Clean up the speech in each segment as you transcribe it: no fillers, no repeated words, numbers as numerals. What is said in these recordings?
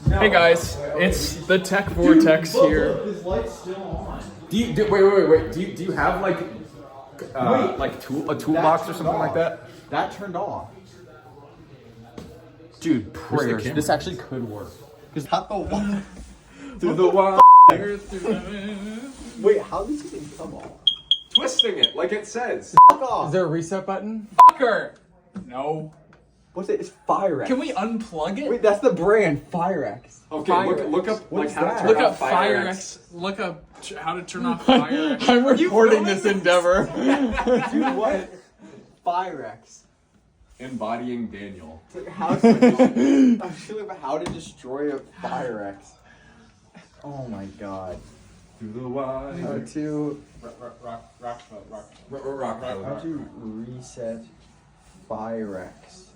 Hey guys, it's the Tech Vortex here. His light's still on. Wait. Do you have like a toolbox or something like that? That turned off. Dude, prayers. This actually could work. Cause cut the wire. Through the wire. Wait, how does this thing come off? Twisting it like it says. Fuck off. Is there a reset button? Fucker! No. What's it? It's Firex. Can we unplug it? Wait, that's the brand, Firex. Okay, look up like how to turn Look off up Firex. Look up how to turn off Firex. I'm recording this endeavor. Dude, what? Firex. Embodying Daniel. It's like how to, I'm feeling about how to destroy a Firex. Oh my god. Through the wire. How to Rock. how to reset Firex.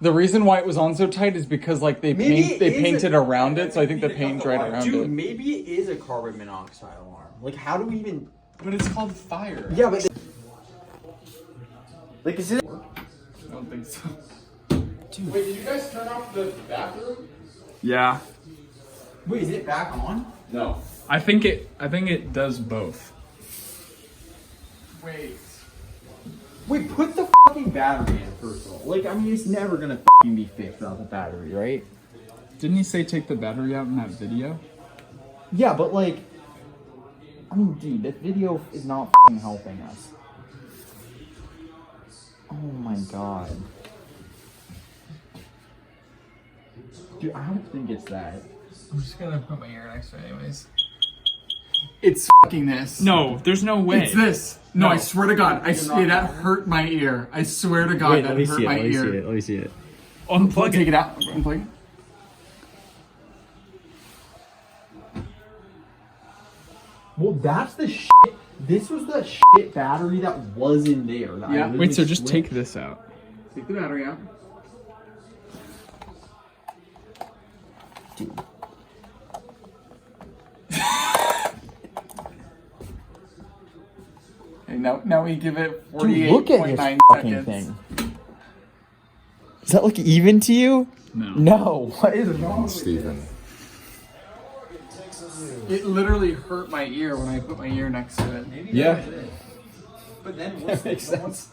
The reason why it was on so tight is because like they painted around it, so I think the paint's right around Dude, it. maybe it is a carbon monoxide alarm. Like, how do we even? But it's called fire. Yeah, but like, is it? I don't think so. Wait, did you guys turn off the bathroom? Yeah. Wait, is it back on? No. I think it does both. Wait, put the fucking battery in first of all. Like, I mean, it's never gonna fucking be fixed without the battery, right? Didn't he say take the battery out in that video? Yeah, but like, I mean, dude, that video is not fucking helping us. Oh my god. Dude, I don't think it's that. I'm just gonna put my ear next to it anyways. It's fucking this. No, there's no way. It's this. No, No. I swear to God, that hurt my ear. I swear to God, that hurt my ear. Let me see it. Unplug Take it. it out. Unplug it. Well, that's the shit. This was the shit battery that was in there. That I Yeah. literally Wait, so just switched. take this out. Take the battery out. Dude. Okay, now we give it Dude, look at this 48.9 fucking seconds. thing. Does that look even to you? No. No. What is wrong with Steven. It literally hurt my ear when I put my ear next to it. Yeah. But then what's Makes sense.